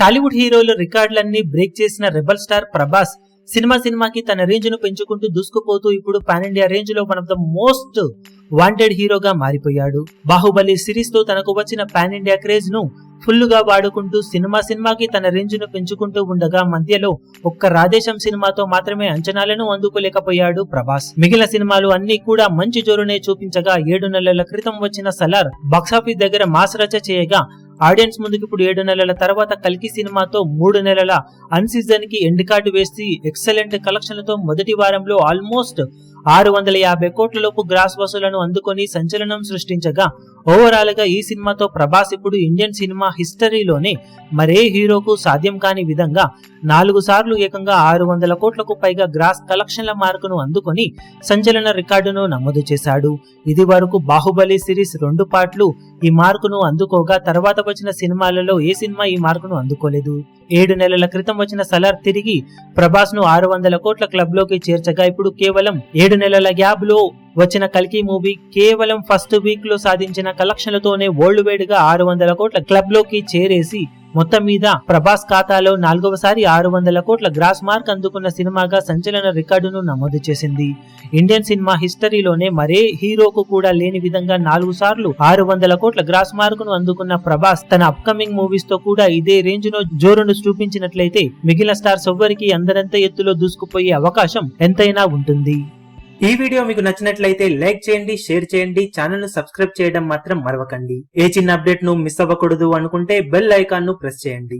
టాలీవుడ్ హీరోలు రికార్డులన్నీ బ్రేక్ చేసిన rebel star Prabhas సినిమాకి తన రేంజ్ ను పెంచుకుంటూ దూసుకుపోతూ ఇప్పుడు పాన్ ఇండియా రేంజ్ లో one of the most wanted హీరోగా మారిపోయాడు. బాహుబలి సిరీస్ తో తనకు వచ్చిన పాన్ ఇండియా క్రేజ్ ను ఫుల్ గా వాడుకుంటూ సినిమాకి తన రేంజ్ ను పెంచుకుంటూ ఉండగా మధ్యలో ఒక్క రాధేశం సినిమాతో మాత్రమే అంచనాలను అందుకోలేకపోయాడు ప్రభాస్. మిగిలిన సినిమాలు అన్ని కూడా మంచి జోరునే చూపించగా 7 నెలల క్రితం వచ్చిన సలార్ బాక్సాఫీస్ దగ్గర మాస్ రచ చేయగా ఆడియన్స్ ముందుకు ఇప్పుడు 7 నెలల తర్వాత కల్కి సినిమాతో 3 నెలల అన్ సీజన్ కి ఎండ్ కార్డు వేసి ఎక్సలెంట్ కలెక్షన్లతో మొదటి వారంలో ఆల్మోస్ట్ 650 కోట్ల లోపు గ్రాస్ వసూలను అందుకొని సంచలనం సృష్టించగా ఓవరాల్ గా ఈ సినిమాతో ప్రభాస్ ఇప్పుడు ఇండియన్ సినిమా హిస్టరీలోనే మరే హీరోకు సాధ్యం కాని విధంగా 4 సార్లు ఏకంగా 600 కోట్లకు పైగా గ్రాస్ కలెక్షన్ల మార్కును అందుకొని సంచలన రికార్డును నమోదు చేశాడు. ఇది వరకు బాహుబలి సిరీస్ 2 పార్ట్లు ఈ మార్కును అందుకోగా తర్వాత వచ్చిన సినిమాలలో ఏ సినిమా ఈ మార్కును అందుకోలేదు. 7 నెలల క్రితం వచ్చిన సలార్ తిరిగి ప్రభాస్ ను 600 కోట్ల క్లబ్ లోకి చేర్చగా ఇప్పుడు కేవలం 7 నెలల గ్యాప్ లో వచ్చిన కల్కి మూవీ కేవలం ఫస్ట్ వీక్ లో సాధించిన కలెక్షన్లతోనే వరల్డ్ వైడ్ గా 600 కోట్ల క్లబ్ లోకి చేరేసి మొత్తం మీద ప్రభాస్ ఖాతాలో 4వసారి 600 కోట్ల గ్రాస్ మార్క్ అందుకున్న సినిమాగా సంచలన రికార్డును నమోదు చేసింది. ఇండియన్ సినిమా హిస్టరీలోనే మరే హీరోకు కూడా లేని విధంగా 4 సార్లు 600 కోట్ల గ్రాస్ మార్కును అందుకున్న ప్రభాస్ తన అప్కమింగ్ మూవీస్ తో కూడా ఇదే రేంజ్ లో జోరును చూపించినట్లయితే మిగిలిన స్టార్స్ ఎవ్వరికి అందరంత ఎత్తులో దూసుకుపోయే అవకాశం ఎంతైనా ఉంటుంది. ఈ వీడియో మీకు నచ్చినట్లయితే లైక్ చేయండి, షేర్ చేయండి, ఛానల్ ను సబ్స్క్రైబ్ చేయడం మాత్రం మరవకండి. ఏ చిన్న అప్డేట్ ను మిస్ అవ్వకూడదు అనుకుంటే బెల్ ఐకాన్ ను ప్రెస్ చేయండి.